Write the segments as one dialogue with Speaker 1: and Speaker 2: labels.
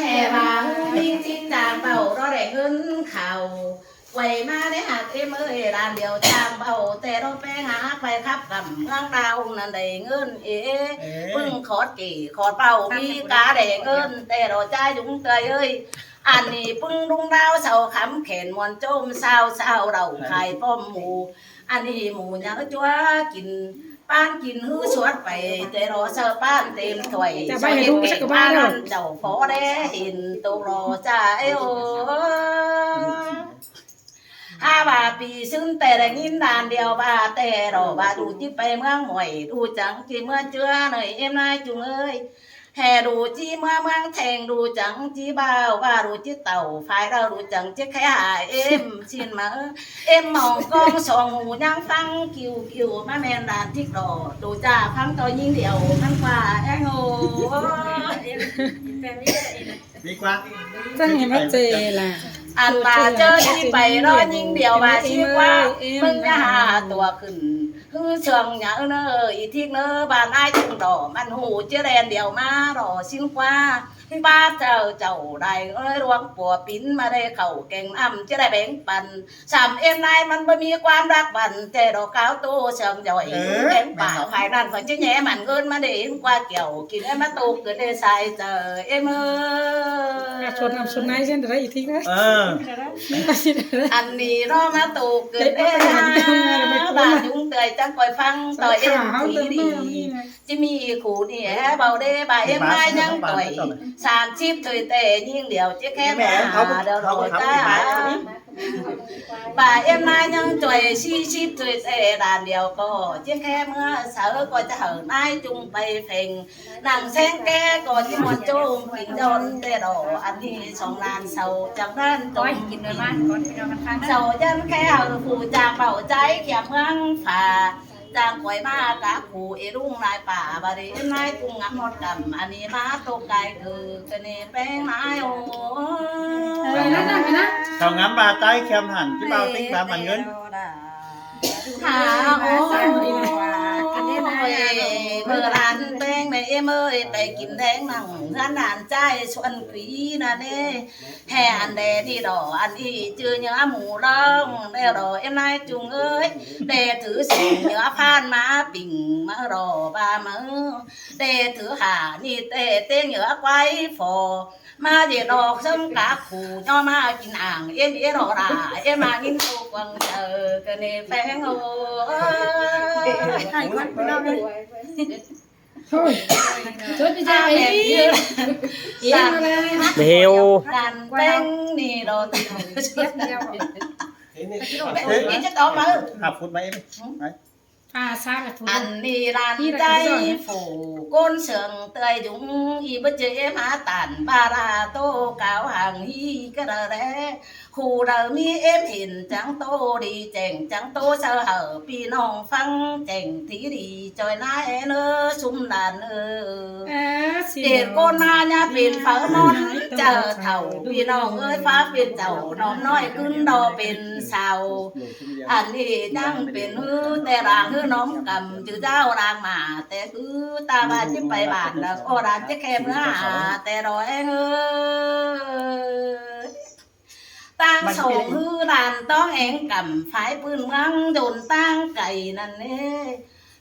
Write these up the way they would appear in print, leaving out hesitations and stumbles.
Speaker 1: แห่มาจริงจางเบาเราได้เงินเข่าไว้มาได้หักเอ้ยร้านเดียวจางเบาแต่เราแป้งหาไปครับกับเมืองดาวนั่นได้เงินพึ่งขอดกี่ขอดเป่ามีกาได้เงินแต่เราใจยุ่งเตยเอ้ยอันนี้พึ่งลุงดาวเสาขำเข็นมวนโจมเศร้าเราไข่ป้อมหมูอันนี้หมูยังจัวกินป้านกินหื้อสวดไปแต่รอเสิร์ฟป้านเต็มถ้วยใส่เก็บป้านนั่นเจ้าพอได้เห็นตัวรอใจโอ้5 บาทปีซึ่งแต่ได้ยินดานเดียวบาแต่รอบาดูจีไปเมืองหวยดูจังจีเมื่อเจือหน่อยเอ็มนายจุงเอ้ยแห่ดูจีเมืองแทงดูจังจีบ่าวว่าดูจีเต่าฝ่ายเราดูจังจีแค่เอ็มชินมาเอ็มมองกองสองหูยังฟังคิวมาแมนดานที่รอดูจ่าพังตัวยิงเดียวมันกว่าแองโง่
Speaker 2: ดีกว่า
Speaker 3: จังเห็นว่าเจล่ะ
Speaker 1: อันมาเจอที่ไปรอยิงเดียวมาชี้ว่ามึงจะหาตัวขึ้นคือเชิงหยาเนออีทิกเนอบานไอ้จึงดอมันหูเจแรนเดียวมารอสิ้นกว่าบ้าเจ้าได้รวงปัวปิ้นมาได้เข่าเก่งอ้ำจะได้แบ่งปันสามเอ็มนายมันไม่มีความรักบันแต่ดอกขาวตู้เชิงย่อยแข็งป่าภายนั่นคนจะแย่มันเงินมาได้ยินกว่าเกี่ยวกินไอ้มาตูเกิดได้ใส่เจอเอ็ม
Speaker 3: ชนนำนายเช่นเดียวอีกทีนะ
Speaker 1: อันนี้เรามาตูเกิดได้บ้านยุ่งเตยจังคอยฟังต่อยเอ็มคุยดีจะมีขู่นี่แฮเบาได้บ่ายเอ็มนายยังต่อย30tuổi tệ nhưng điều chứ kém mà đều rồi ta bà em nay nhưng tuổi 40 tuổi tệ đàn điều có chứ kém sợ có chờ nay chung bay phình nàng sen ke có chứ một chung kinh đồn tệ đồ anh đi sòng làn sầu chẳng nên tôi
Speaker 4: กินเลยบ้านก่อนไปนอนกันข้าง
Speaker 1: sầu chân khe phụ chàng bảo cháy kẹp ngang phàจางไว้มากะขู่เอรุ่งนายป่าบริเวณนายกุ้งงำหมดกำอันนี้มาตกไก่คือกันนี่แป้งนายโอ้
Speaker 2: เขางั้นบาใต้แคมหันที่เบาติ้งตามมันเงิน
Speaker 1: หาโอ้กันนี่นายเมื่อร้านแป้งในเอ็มเอ้ยไปกินแดงนั่งร้านนานใจชวนผีนะเด้แห่อันเดที่ดออันอีจือเนื้อหมูร้องเด้อรอเอ็มนายจุงเอ้ยเดถือสิ่งเนื้อพานมาปิ่งมารอบามือเดถือหานี่เต้เนื้อไว้ฟอมาเดี๋ยวดอกซ้ำกะขู่ย่อมากินอ่างเอ็มรอด่าเอ็มมากินตัวกวางเจอกันนี่แป้งโอ้
Speaker 4: ให้วัดไปเราเลย
Speaker 3: โอ้ยชดใจอีกอะไร
Speaker 5: เร็ว
Speaker 1: กันแป้งนี่เราติดเชื้อเดียวนี่จะต่อมา
Speaker 2: หับฟุตไหมไหม
Speaker 1: อันนี้ร้านใจฝูก้นเสืองเตยยุงอีบเจมาตันบาราโตเก่าห่างฮีก็ได้คู่เรามีเอ็มเห็นจังโตดีแจงจังโตเสเหอพี่น้องฟังแจงทีดีจอยนายเนอซุ่มดานเด็กโกนมาเนี่ยเป็นฝานอนเจอเถ่าพี่น้องเอ้ยฟ้าเป็นเจ้าน้องน้อยขึ้นดอเป็นสาวอันนี้ยังเป็นแต่ร่างน้องกำจือเจ้ารางมาแต่คือตาบานที่ไปบ้านแล้วโอรานจะแคบเนื้อแต่รอยตั้งส่งฮือรานต้องแองกำฝ่ายปืนมังโดนตั้งไก่นั่นเน่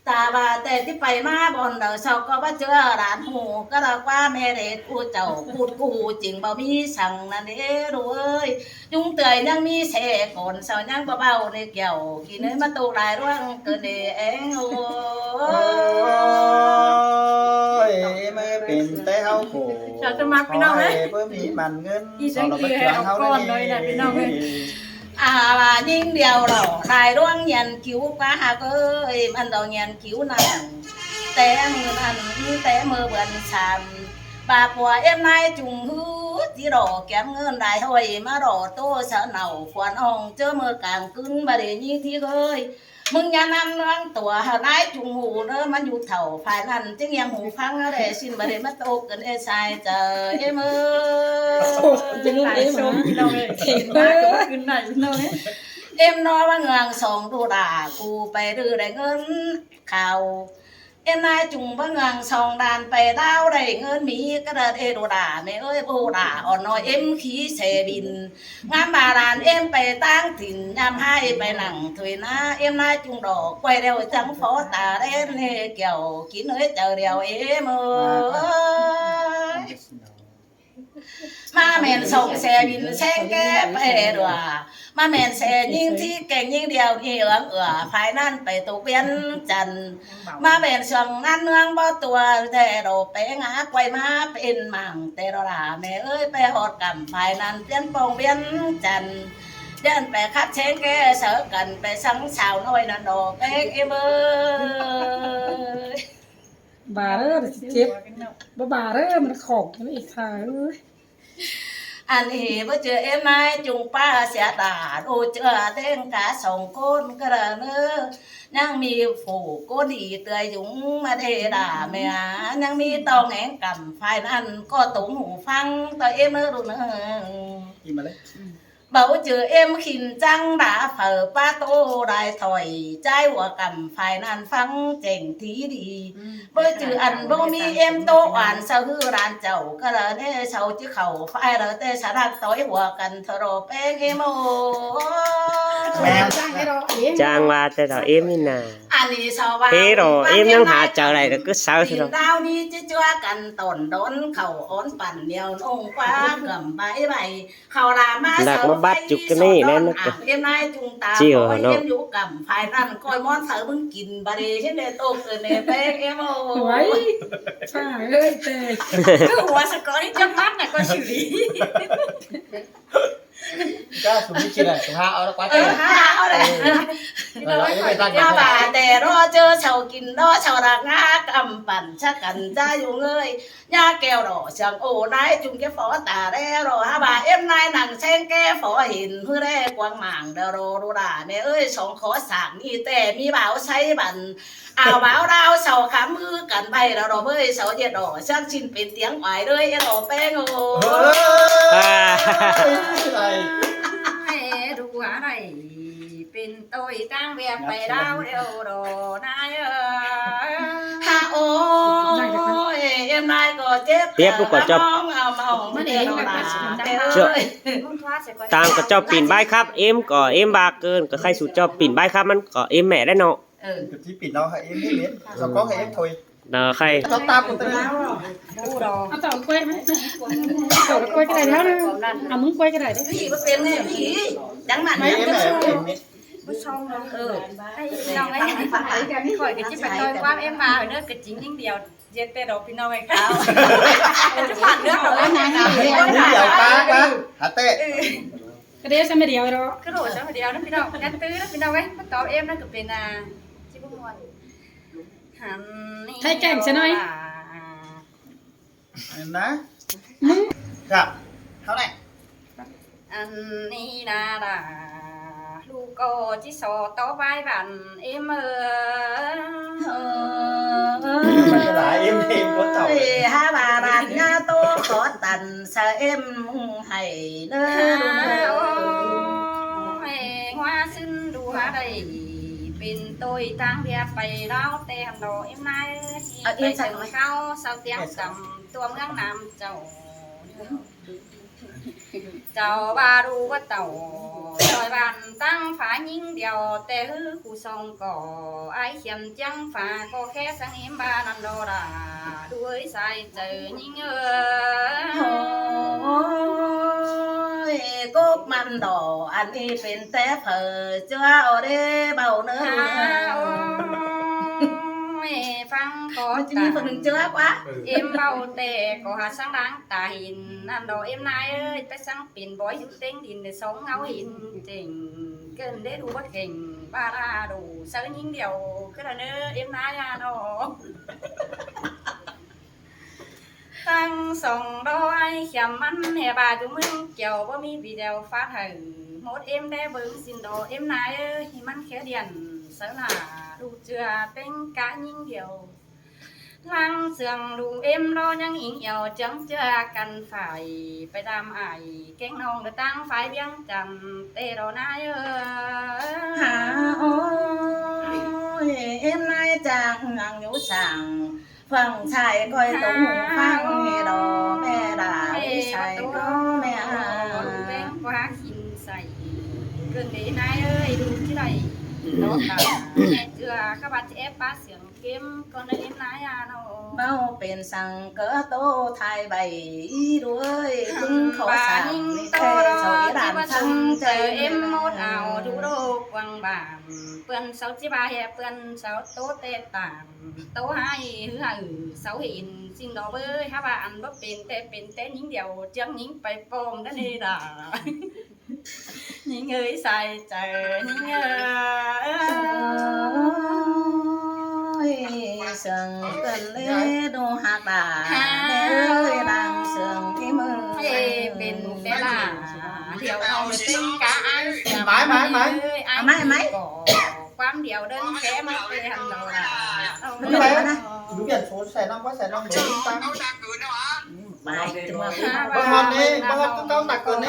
Speaker 1: ตาบาแต่ที่ไปมาบนเดาชาวก็ว่าเจอร้านหูก็รักว่าแม่เด็ดกูเจ้าพูดกูจริงบ่มีสั่งนั่นเด้รู้เอ้ยยุงเตยยังมีเสกคนเสายังเบาในเกี่ยวกินให้มาตูหลายร่วงเกินเองโอ้
Speaker 2: ยไม่เป็นแต่เฮาโข
Speaker 4: จะมักพี่น้องเลย
Speaker 2: เพิ่มมีมันเงิน
Speaker 4: อีสังเกตเอาก้อนเลยนะพี่น้องเลย
Speaker 1: ว่ายิ่งเดียวเราได้ร่วงยันคิ้วป้าเอ้ยมันดอกยันคิ้วนั่นแต่มือนั่นแต่มือเบิ่นช้ำบาปัวเอ็มนายจุงฮือที่รอแก้มเงินได้ห้อยมารอโตเสาเหนาขวานอ่องเจอมือกลางกึ้นบาเดยี่ที่เอ้ยมึงอย่านั่งนั่งตัวหานายจุงหูเด้อมันอยู่เถ่าฝ่ายนั่นจึงยังหูฟังอะไรสิ้นบาเดมาโตกันเอชายเจอเอ็ม
Speaker 3: จะลุกเอ็ม
Speaker 4: พี่น้องเลยเก่งมากก็ขึ้นได้พี่น้องเลย
Speaker 1: เอ็มนอว่าเงืองสองดูด่ากูไปดื้อได้เงินข่าว em nay trùng băng ngang sòng đàn bè đao đầy ngơn mỹ cái đợt ê đồ đà mẹ ơi bồ đà on nói em khí xe bình ngắm bà đàn em bè tang thìn nhằm hai bè nặng thuyền na em nay trùng đỏ quay đeo trắng phó tà đen nè kiểu kín ơi chờ đèo em ơi mà mẹn sòng xe bình sen kép bè đùa mà mẹn xe nhưng thi kèn nhưng điều nhiều phải nan phải tụ biến trần mà bèn sườn ăn nương bao tua để đồ bé ngã quay má bên mảng tê đó là mẹ ơi bé hột cầm phải nan biến bông biến trần đến bé khắp trên cái sở cần bé sẵn xào nồi là đồ bé em ơi
Speaker 3: bà đó là chết bà đóมันของกันอีกค่ะเอ้ย
Speaker 1: anh hi với chưa em nay chung pa sẽ đà đồ chưa tên cả sòng côn cái là nữa nhang mi phủ cô đi tươi dũng mà để đà mẹ nhang mi tao ngén cầm phải ăn có tụng hủ phăng tao em nữa rồi nữa
Speaker 2: Im mà lấy.
Speaker 1: bảo chưa em khinh trăng đã phở pa tô đại thổi trai của cầm phải ăn phăng chèn thí đi với chữ ăn bông mi em tô hoàn sao hư đàn chậu cái là thế sao chứ khẩu phải là thế sao đang tối của cần thở đồ bé em ơi
Speaker 5: Trang qua tới đó em đi nè.
Speaker 1: anh đi sao vào
Speaker 5: Thế rồi em vẫn hạ chờ này cứ sao thế rồi.
Speaker 1: đau đi chứ chưa cần tổn đốn khẩu ốn bản nhiều nông quá cầm bãi bày khẩu là má
Speaker 5: Lạc nó bắt chụp cái này nên nó
Speaker 1: em nay chúng ta
Speaker 5: chiều
Speaker 1: có
Speaker 5: nó
Speaker 1: em vũ cầm phải rằng coi món thở bưng kín bà đi thế này tốt rồi nè bé em
Speaker 3: ไว้
Speaker 1: ơi
Speaker 3: ฝ่าเอ้ยแต่
Speaker 4: cứ hoa sẽ có những chớp mắt này coi xử lý
Speaker 2: Cái súng đi kia này, súng hạ nó quá
Speaker 1: ừ
Speaker 2: trời.
Speaker 1: hao đấy
Speaker 2: Rồi em phải tăng
Speaker 1: cho bà để đó chưa sầu kín đó sầu là ngã cầm bản chắc cần ra dùng ơi nha kèo đỏ chẳng ổ nái chung cái phó tà đe rồi ha bà em nay nàng sen ke phó hình hư đe quang mảng đờ đồ đà mẹ ơi sống khó sảng y tè mi bảo say bản ảo báo đau sầu khám mư cần bay đờ đồ bơi sầu nhiệt đỏ sang xin bên tiếng ngoài đời em đổ pe ngô
Speaker 2: Này.
Speaker 4: ดูอะไรเป็นตัวตั้งแบบไปดาวเดียวโดนายเออ
Speaker 1: ha ôi em nay có chết
Speaker 5: Tiếp lúc có cho-
Speaker 1: mong
Speaker 3: Mà để
Speaker 1: để
Speaker 3: em
Speaker 1: bà
Speaker 3: đặt
Speaker 1: ơi
Speaker 4: มุ่งทว่าจะก็
Speaker 5: ตามก็เจ้าปีนใบครับเอ็มก็เอ็มบาเกินก็ใครสู่เจ้าปีนใบครับมันก็เอ็มแม่ได้เนาะ
Speaker 1: ừ
Speaker 2: Cái tí pịt nó hay em biết biết. Sao có hay em thôi.
Speaker 5: เนาะใคร
Speaker 2: Nó tao cũng tới.
Speaker 4: ดูดอก
Speaker 3: เอาต่อกล้วยไหมต่อกล้วยก็ได้แล้วนะเอามึงกล้วยก็ได้
Speaker 1: cái gì bất tiền này ý chẳng mặn
Speaker 2: Mấy
Speaker 1: nhá
Speaker 2: em này em biết.
Speaker 4: ผู้ชมเรา
Speaker 1: ừ
Speaker 4: ให้พี่น้องไอ้ข่อยก็จิไปต่อยความเอ็มมาเนื้อก็จริงยิ่งเดียวเย็ดแต่ดอกพี่น้องไอ้ค่ะจะผ่านเนื้อดอกแล้วนะ
Speaker 2: Cũng dạo ba. Hả tệ.
Speaker 3: ก็เดี๋ยวจะไม่เดียวหรอก
Speaker 4: กระโดดซะเดียวนะพี่น้องกันตื้อนะพี่น้องไอ้มาตอบเอ็มนั่นก็เป็นจิบุมวนหันนี่
Speaker 3: ให้แก่งซะหน่อย
Speaker 2: Ná. Gặp. Tháo này.
Speaker 4: อันนี้นาดาลูกก็จิโซต่อไปบันเอ็ม
Speaker 2: Mà lại em có tàu.
Speaker 1: ha bà đàn nha tô khó tần sợ em hay nữa
Speaker 4: โอ้ยว่าซึ่งดูหาได้เป็นตัวตั้งเดียไปแล้วแต่ดอกเอ็มนายไปถึงเขาเสาเตียงกำตัวเมืองน้ำเจ้าเจ้าบาดูว่าเต่าลอยบานตั้งฝายิงเดียวแต่ฮือกูทรงก่อไอเขียมจังฝาก็แค่สังเอ็มบานันโดราด้วยสายเจอยิง
Speaker 1: ôi cốt mặn đỏ anh đi bên té phở chưa ở đây bầu nữa
Speaker 4: ฟังขอ
Speaker 1: chỉ như phần đừng chưa quá
Speaker 4: เอ็มเบาแต่ก็หาสังดังตาหินนั่นดอกเอ็มนายเอ้ยไปสังปิ่นบอยอยู่เต็งดินในสองเงาหินเจ๋งเกินได้ดูว่าเก่งบาราดูเสือยิงเดียวก็ได้เนื้อเอ็มนายอะดอกตั้งสองดอยเขียมมันแห่บาจุมึงเกี่ยวว่ามีวีเดียวฟ้าถึงหมดเอ็มได้เบิ้งสินดอกเอ็มนายเอ้ยมันแค่เดียนเสือหน้าดูเจือเป็นกะยิงเดียวลังเสืองดูเอ็มรอยังอิงเอวจังเจอกันฝ่ายไปตามไอแกงนองเดือตั้งฝ่ายเบี้ยงจำเตรอนาย
Speaker 1: หาโอ้ย em nay chàng ngang nhũ sàng phần xài coi tụng phang nghe đò mẹ đã xài có mẹ
Speaker 4: แป้งกว่าขินใส่เกินนี้นายเอ้ยดูที่ไรดอกตาแม่เจือข้าบัดเอฟป้าเสียงเกมก็ในเอ็มนายอ่ะเนาะ
Speaker 1: bao bền sang cỡ tô thai bày đuôi cũng khó sàng
Speaker 4: to
Speaker 1: thế
Speaker 4: đó
Speaker 1: rồi
Speaker 4: chỉ
Speaker 1: đàn
Speaker 4: ba
Speaker 1: thăng
Speaker 4: sung chờ
Speaker 1: chơi
Speaker 4: em một ảo đủ đô quăng bàm ปือนsáu chỉ ba hè ปือนsáu tố tê tạm tố hai hứa hử sáu hiện xin đó với hai bạn bấtเป็นเต้những điều chẳng những phải phom đã đi đà những người xài chờ những
Speaker 1: ơi sừng cần lê đô hạt đà mẹ ơi đang sừng cái mơ
Speaker 4: เป็นแต่ละเดี๋ยวเอาตึงกะไอ้ ความเดียวเดินแค่มันไปหันเราละเอา
Speaker 2: Đúng vậy nè. Đúng biển số xài năm quá xài năm để tăng.
Speaker 1: bài từ mà
Speaker 2: Bác Hòn đi, bác Hòn cứ cao tạc cơn đi.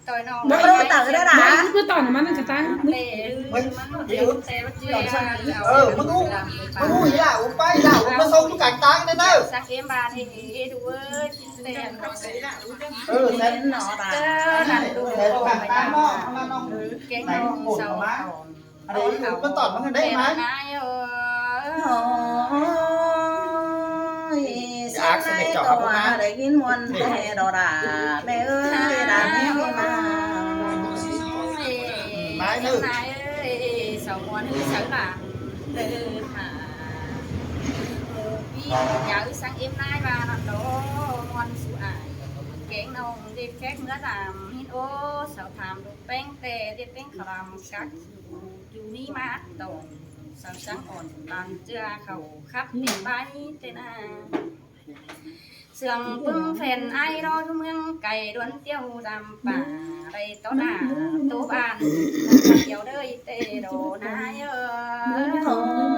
Speaker 4: ต่อยน้อง
Speaker 1: nó đâu tặng cái đó
Speaker 3: บ่
Speaker 1: đã
Speaker 3: เพื่อต่อน้ำมันนั่นจะตาย
Speaker 4: เล่มันเดี๋ยวแต่ว่าเจ้า
Speaker 2: Mà ngu ý là uống bay là uống nó sâu nó cảnh tăng đến đâu.
Speaker 4: สักเกมบาที่ดูเอ้ยคิดเล่น
Speaker 1: đến nó
Speaker 4: เจ
Speaker 1: đã
Speaker 4: อหันดู
Speaker 2: Để
Speaker 4: โอ้
Speaker 2: nó
Speaker 4: ไป
Speaker 2: cảnh
Speaker 4: ตา
Speaker 2: tăng
Speaker 4: ม
Speaker 2: đó. Nó nó
Speaker 4: เก่งน้องเศร้า
Speaker 2: ở đây nó tọt nó ở đây mà.
Speaker 4: นายเออ
Speaker 1: ôi sáng nay tòa để kín muôn thế đồ đà mẹ ơi đà mẹ mà
Speaker 4: นายเอ้ยสองวันนี้สังหลังเดินหาหมู่พี่อยากสั่งเอ็มนายมาหน่อยโตวันสุอายเก่งน้องเด็กแค่เนื้อดำฮิโอสาวถามดูแป้งแต่เด็กแป้งคลำกักอยู่นี่มาตรงสาวสังอ่อนตันเจือเขาครับเด็กใบเตนาเสื่องปึ้งแฟนไอ้รอทุเมืองไก่ดวนเตี้ยวดำป่าไรต้นหน้าตัวบ้านเดียวเด้ยเตโดนายเออ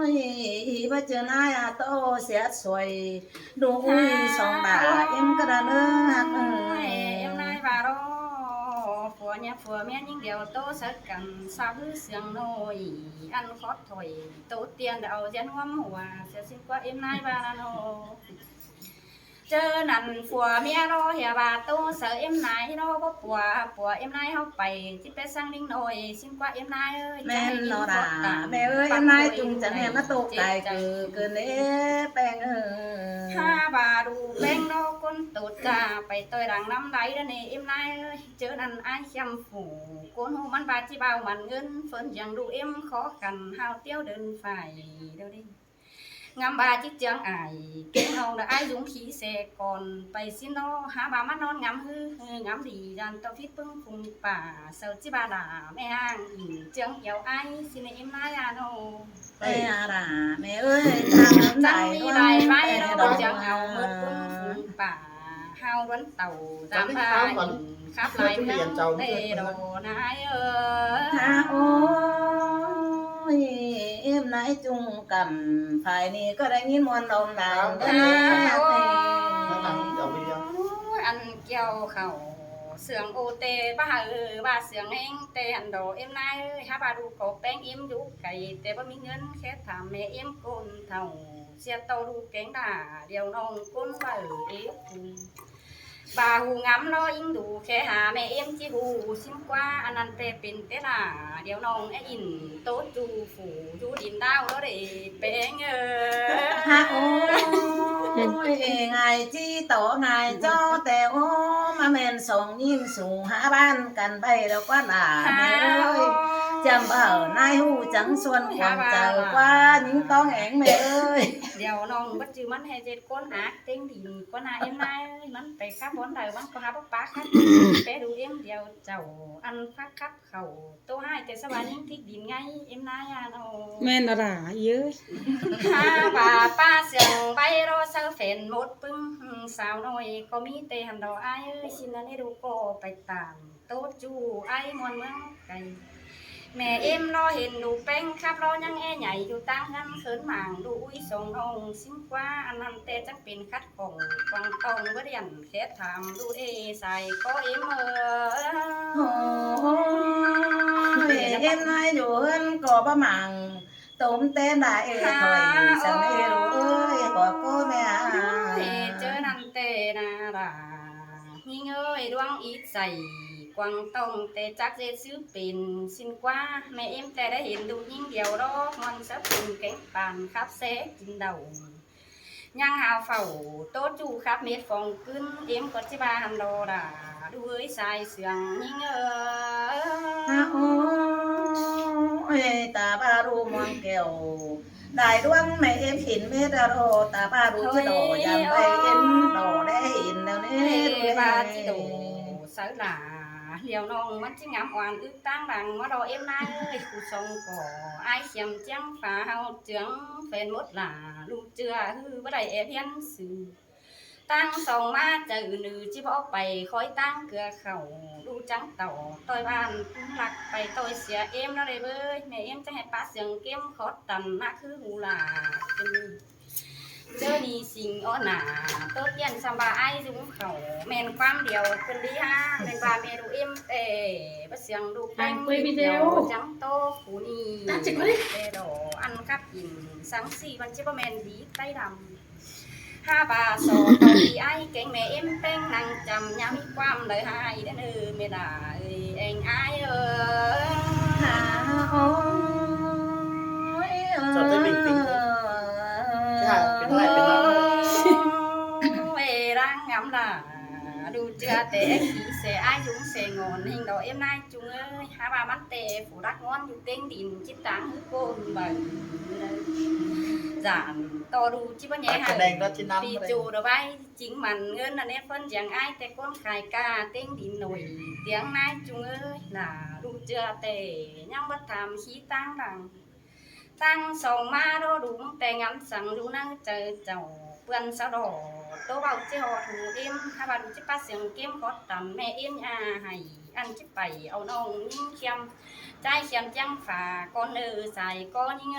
Speaker 1: ôi bây giờ nay à tô sẽ xuôi đuôi sòng đà em cái đàn ơi
Speaker 4: em nay vào đó phùa nhà phùa mẹ những điều tô sẽ cần sao cứ sương nồi ăn khó thổi tô tiền đạo dân hoắm hòa sẽ xin qua em nay vào nó chớ nằn phùa mẹ đó hè bà tô sợ em nay đó có phùa em nay học bày chỉ bé sang linh nồi xin qua em nay ơi
Speaker 1: mẹ nó đà mẹ ơi em nay chung chẳng em nó tục tài cứ nế bèn ơi
Speaker 4: ha bà đủ bèn đó con tụt ra phải tôi đang nắm đáy đó nè em nay ơi chớ nằn ai chăm phủ con hồมันbà chỉ bao màn ngân phấn chẳng đủ em khó khăn hao tiêu đơn phải đâu đi ngắm bà chiếc trắng ải kế hồng là ai dũng khí xe còn bày xin nó há bà mắt non ngắm hư ngắm đi dàn tao phít bưng phùng bà sợ chi bà đã mẹ hàng nhìn trắng kéo ai xin em nay à nó
Speaker 1: mẹ đà mẹ ơi thằng
Speaker 4: chẳng
Speaker 1: đại
Speaker 4: đi lại vai đâu chẳng hào mất bưng phùng bà hao đoán tàu dám ba nhìn khắp lại nắng tê đồ nái
Speaker 1: ha ôi em nãy chung cầm phải nè có đánh nhìn muôn đồng đàn đó
Speaker 2: Nó nằm ở bên đó.
Speaker 4: ăn keo khẩu sườn ô tê ba sườn anh tê hành đồ em nay ơi ha ba đu cổ bén em đu cày tê ba mi ngân khét thảm mẹ em côn thầu xe tàu đu kén đà điều nông côn ba ở ế bà hù ngắm nó in đủ khe hà mẹ em chỉ hù xin qua anh ăn tê pin tê là điều nông ấy in tốt chu phủ chu đìn đau đó để bén
Speaker 1: ha ôi ngày chi tổ ngày cho tèo mà men sòng nhìn sùng hạ ban cần bay đâu quá là mẹ ơi chăm bảo nay hu trắng xuân còn chờ qua những con ẹn mẹ ơi
Speaker 4: điều nông bất chư mắn hay chết con ác tiếng thì con ai em nay ơi mắn phải khắp bốn đời mắn có hai bác bác khách bé đủ em điều chầu ăn phát khắp khẩu tô haiแต่สบายยิ่งthích điểm ngay em nay à nó
Speaker 3: แม่นอะไรเยอะ
Speaker 4: ha bà ba sườn bay ro sao phèn một bưng sao nồi có mi tê hành đồ ai ơi xin anh đi đủ cô bạch tàn tốt chu ai muôn mương cày แม่เอ็มรอเห็นดูแป้งครับรอยังแอใหญ่อยู่ตั้งกันเขินหมางดูอุ้ยส่งองสิ้นกว่าอันนั้นแต่จังเป็นคัดของฟังตองบ่เรียนแค่ถามดูเอใส่ก็เอ็ม
Speaker 1: โอ้ยเอ็มนายอยู่เอิ้นก็บ่มังต้มเต้นได้เอ้ยถอยสันเอ้รู้เอ้ยขอกูแม่
Speaker 4: เจอนันเตนารายิ่งเอ้ยดวงอีใส่กวางตองแต่จักเจซื้อเป็นสิ้นกว่าแม่เอ็มแต่ได้เห็นดูยิ่งเดียวรอกมันสับเป็นแกงปานครับเซกินเดายังหาวเฝ้าโต๊ะจูครับเม็ดฟองขึ้นเอ็มก็จะบาหันโดดาดูเอ้ยสายเสียงยิ่ง
Speaker 1: โอ้ยตาบารูมองแก้วได้ดวงแม่เอ็มเห็นเม็ดโรตาบารูจะโดยามไปเอ็มโดได้เห็นแล้วนี่
Speaker 4: บาจิโดสายหลาเลี้ยวน้องมันจะงามอ่อนอึดตั้งดังมาดอเอ็มนายเอ้ยกูส่งก่อไอเขียมเจียงฟ้าเฮาเจียงเฟนหมดหลาลูกเจือฮือบ่ได้เอเพียนสื่อตั้งส่งมาเจอหนือจิบออกไปคอยตั้งเกลือเข่าดูจังเต่าต่อยบ้านหลักไปต่อยเสียเอ็มแล้วเลยเบ้ยแม่เอ็มจะให้ป้าเสียงเก้มขอตันน่ะคือหูหลาเจอนี่สิ่งอ้อหนาโต๊ะเย็นสบายจุงเขาแมนความเดียวเป็นดีฮะแมนบาเมดูเอ็มเต้ป้าเสียงดูแป้งเดียวจังโตหูนี่เตดออันกับหินสังสีวันจิบแมนดีใต้ดำ5 บาท2ต่อปีไอ้เก่งแม่เอ็มแป้งนั่งจำย้ำความเลยหายเด้อไม่ได้เองไอ้
Speaker 1: โอ้ย
Speaker 2: จบได้ปิ่งปิ่งใช่เป็นไรเป็นไร
Speaker 4: เวรังงำล่ะดูเจือเตะขี้เสไอ้ยุงเสงอนหิงดอกเอ็มนายจุงเอ้ย5 บาทมันเตะผู้รักงอนอยู่เต็งดินจิตตังหือโกนใบจานต่อดูจิบะแย่หาปีจูเดไว้จริงมันเงินอันนี้เพิ่นอย่างไอ้แต่ก้นขายกาเต็งดินหน่อยเตียงนายจุงเอ้ยน่ะดูเจือเตะยังบ่ทำขี้ตั้งดังตั้งส่งมาโดดูแต่งำสั่งดูนั่งเจอเจ้าเปื้อนสะดอโตเบาเจ้าถูเอ็มถ้าบาดูจิป้าเสียงเก้มก็ต่ำแม่เอ็มอาให้อันจิไปเอาน้องยิ่งเขียมใจเขียมจังฝ่าก้อนใส่ก้อนยิ่ง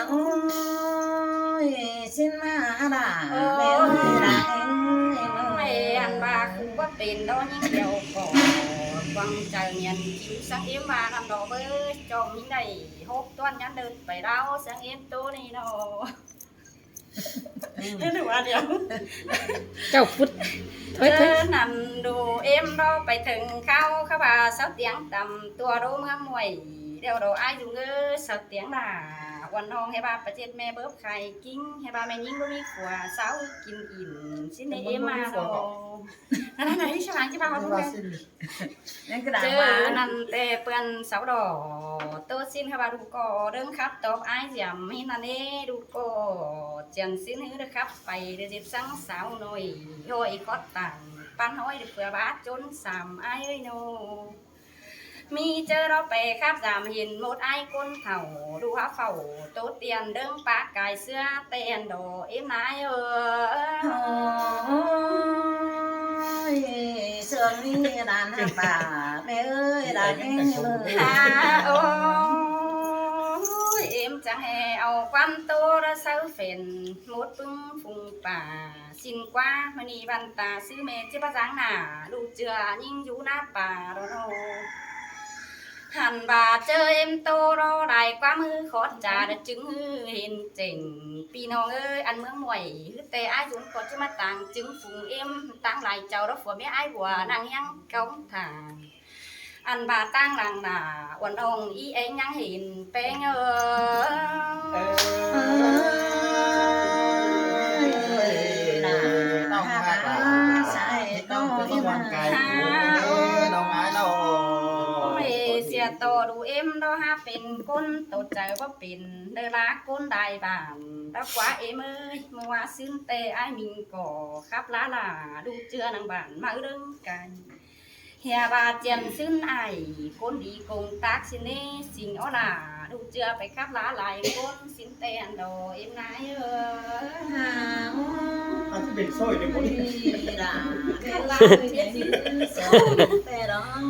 Speaker 1: โอ้ยสิมาด่าแม่ด่า
Speaker 4: แม่อันบาคูว่าเป็นดอกยิ่งเดียวก่อนวังใจเนียนคิวสังเอ็มมาทำดอกเบ้ยจอมยิ่งได้หกต้นยันเดินไปเราสังเอ็มตัวนี้เนาะหรือว่าเดี๋ยว
Speaker 3: เจ้าพุทธ
Speaker 4: เธอนั่นดูเอ็มเราไปถึงเขาว่าเสาเตียงต่ำตัวโดเมื่อมวยเดี๋ยวเราอายุเงอเสาเตียงด่าวันน้องให้บ้าประเทศแม่เบิบไข่กิ้งให้บ้าแม่ยิ่งบ่มีขวาเสากินอิ่มสิในเอ็มมาเรานั่นไหนที่ฉลาดที่บ้าเขาทุกคนเจอนั่นแต่เปื่อนเสาดอตัวสิ้นให้บ้าดูก่อเรื่องครับตอบไอ้เสียมให้นั่นเองดูก่อเจียนสิ้นให้เด้อครับไปเดี๋ยวเจ็บสังสาวหน่อยโยอีกอดต่างปันห้อยเผื่อบาดจนสามไอ้เอ้ยโนมีเจอเราไปครับสามเห็นหมดไอ้ก้นเถ่าดูหาเฝ้าโต๊ะเตียนเดิงปากกายเสื้อเตียนดอเอ็มนาย
Speaker 1: เสื่อมนี่ด่านห้าป่าแม่เอ้ยด่านเองเลย
Speaker 4: โอ้เอ็มจะให้เอาความโตระเซาเฟ่นหมดปึ้งฟุงป่าสินกว่ามันนี่บันตาซื้อเมจิบะจังหนาลูกเจือยิ่งอยู่หน้าป่าโรโนหันบาเจอเอ็มโตรอได้กว่ามือขอจ่าได้จึงเห็นเจ๋งปีน้องเอ้ยอันเมืองหน่วยแต่ไอ้ยุนก็จะมาต่างจึงฝูงเอ็มต่างหลายเจ้าแล้วฝัวแม่ไอ้หัวนางยังก้องทางอันบาตั้งหลังหนาวันองอีเอ็งยังเห็นแป้ง
Speaker 2: ต้องมาใช่ต้องที่วางกายน้องไม้เรา
Speaker 4: เสียโตดูเอ็มเราฮะเป็นก้นโตใจว่าเป็นเดรักก้นได้บานแล้วกว่าเอ็มเอ้ยเมื่อว่าซึ้งเตไอ้มิงก่อครับล้าล่าดูเจือนางบานมาเรื่องกันเฮียบาเจียนซึ้งไอ้ก้นดีกงตากสิเน่สิ่งอ้อล่าดูเจือไปครับล้าหลายก้นสินเตอันโดเอ็มนาย
Speaker 2: อาจจะเป็นโซ่ในคนนี้
Speaker 1: ด่าแค่ลาเทียนแต่ร้อง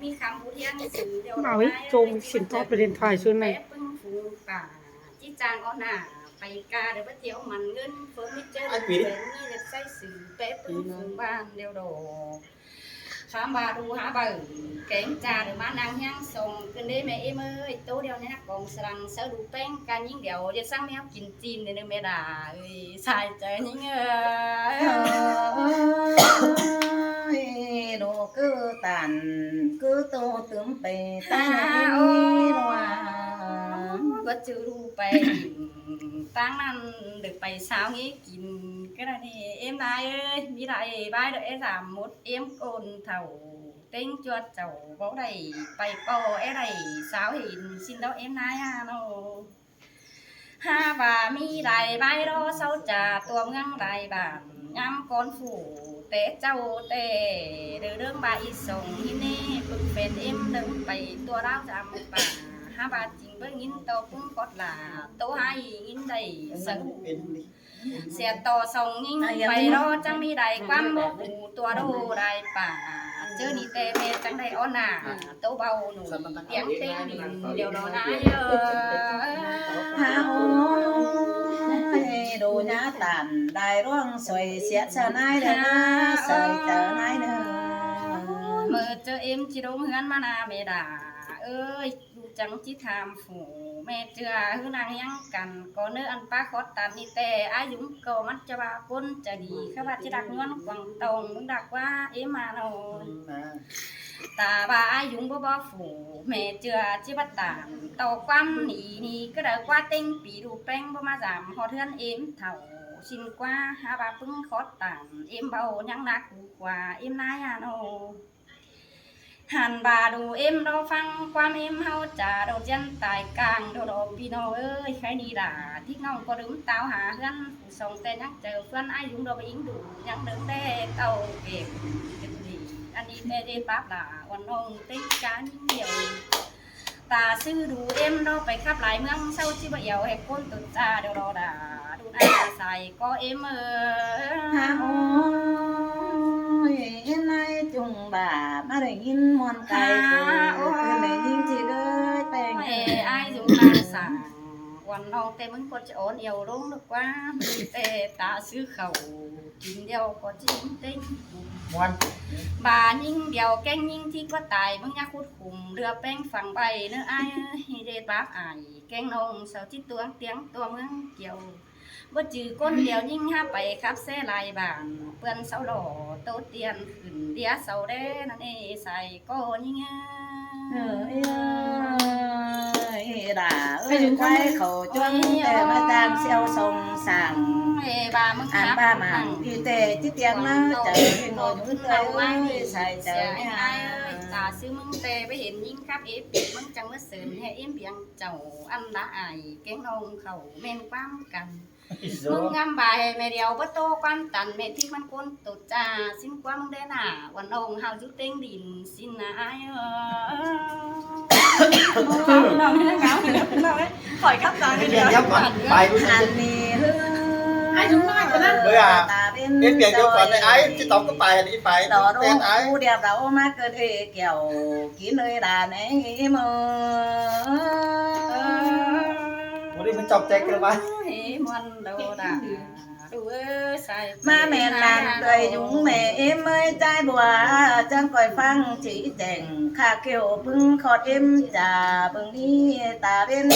Speaker 4: มีคำพูดเทียนสื่อเดียว
Speaker 3: Bảo ấy trông xin tốt về điện thoại xưa này
Speaker 4: ปึ้งฟูป่าจิจางเอาหน้าไปกาเดี๋ยวไปเที่ยวมันเงินเฟิร์มมิเจอร์เป็นนี่เด็กใส่สื่อเป๊ะปึ้งฟูบ้านเดียวโดถามว่าดูหาเบิ่งเก่งจ่าหรือมานางยังส่งกันได้แม่เอ็มเอ้ยโตเดียวในนักกองสลังเสือดูแป้งการยิ่งเดียวจะสร้างแมวกินจีนในเนื้อเมดาเอ้ยสายใจยิ่งเอ้ย
Speaker 1: đồ cứ tàn cứ tô tướng bề ta loa
Speaker 4: ก็จืดูไปตั้งนั้นเด็กไปเช้างี้กินก็ได้นี่เอ็มได้เอ้ยมีได้บายเด้อเอ็มสามมดเอ็มโกนเถ่าเต็งจวดเจ้าบ่ได้ไปปอเอ้ได้สาวหินสินดอกเอ็มนายโนฮาว่ามีได้บายรอเศร้าจ่าตัวเมืองได้บ้านย้ำก้อนฝูเตะเจ้าเตะเรื่องบาอีส่งที่นี่ฝึกเป็นเอ็มเดินไปตัวเราจำป่าฮาบาจริงเบิ่งยินโตพุ่งกดหลาโตให้ยินได้สังเสียต่อส่งยิงไปรอจังมีได้ความบ่หูตัวโดได้ป่าเจอนี่เตเมจังได้อ้อหน้าโตเบาหนูเตียงเต้งดินเดี๋ยวรอนะเยอะ
Speaker 1: ha ôi đồ nhá tàn đài roang xoay xẹt chờ nai nữa sợi chờ nai nữa
Speaker 4: เมื่อเจอเอ็มจิโร่เฮือนมานาเมดาเอ้ยดูจังจิทามฝูแม่เจือหือนางยังกันก็เนื้ออันป้าขอตันนี่แต่อายุก็มันจะว่าคนจะดีข้าพเจ้าดักเงินกวางตรงมึงดักว่าเอ็มมาโนตาบ่าอายุบ่ฝูแม่เจือจิบัตตานต่อความหนีนี่ก็ได้กว่าเต็งปีดูแป้งบ่มาจำหอเทือนเอ็มเท่าชินกว่าหาบ่าปึ้งขอตันเอ็มเบายังนักกว่าเอ็มนายโนหันบาดูเอ็มเราฟังความเอ็มเฮาจะโดดยันตายกลางโดดพี่น้องเอ้ยใครดีด่าที่น้องก็ดึงเต้าหาเพื่อนส่งแต่ยังเจอเพื่อนอายุเราไปอิงดูยังเดินแต่เต้าเก็บกันดีอันนี้แต่เด็ปั๊บล่ะวันน้องติ๊กการเดียวตาซื้อดูเอ็มเราไปขับหลายเมืองเศร้าชิบะเหี่ยวให้คนตุดจ้าเดี๋ยวรอด่าดูหน้าใส่ก็เอ็ม
Speaker 1: ha ôi nay chung bà mà để nhìn mòn cài của cứ để nhìn chỉ đôi bèn
Speaker 4: ไอ้อยู่ตาสางวันน้องแต่มึงก็จะอ่อนเอวลงนึกว่าแต่ตาซื้อเขากินเดียวก็จิ้มติ้ง
Speaker 2: ngoan
Speaker 4: บายิ่งเดียวแกงยิ่งที่ก็ตายมึงอยากขุดขุมเรือแป้งฝั่งใบเนื้อไอ้เด็ดบ้าไอ้แกงนงเสาที่ตัวเตียงตัวเมืองเกี่ยวบ่จือก้นเดียวยิ่งห้าไปครับเสลายบานเปื้อนเสาหล่อโตเตียนขึ้นเดียเสาแดนั่นเอใส่ก็ยิ่ง
Speaker 1: đã ơi quay khẩu chuông để mà tam xeo sông sàng ăn ba mảng đi tề chứ tiếng nó trời ngồi những người ơi xài trời nha
Speaker 4: ตาซื้อมึงแต่ไปเห็นยิ่งครับเอฟปิดมึงจังว่าเสริมให้เอ็มเพียงเจ้าอันละอายแกงนงเขาแม่นความกันมึงงามใบแม่เดียวบ่โตความตันแม่ที่มันคนตุดจ้าสิ้นความมึงได้น่ะวันองเฮาจุเต็งดินสิ้นนะอายน้องไม่ได้เงาน้องปล่อยครับตา
Speaker 2: cái
Speaker 4: เดียว
Speaker 2: tiền nhóc còn bài của
Speaker 1: ăn mì
Speaker 3: ai chúng nói cái đó
Speaker 2: Bây à cái tiền nhóc còn này ấy chứ tao có bài đi bài
Speaker 1: đó
Speaker 2: tên
Speaker 1: đâu
Speaker 2: ấy
Speaker 1: u đẹp đâu mà cơ thể kiểu kín nơi đàn ấy nghĩ mà
Speaker 2: muốn đi mình chọc chạy cái bài
Speaker 4: มันđâu đãดูใส่
Speaker 1: má mẹ làm đời chúng mẹ em ơi trai bùa chẳng coi phăng chỉ chèn khà kiểu bưng khọt em trà bưng đi ta bên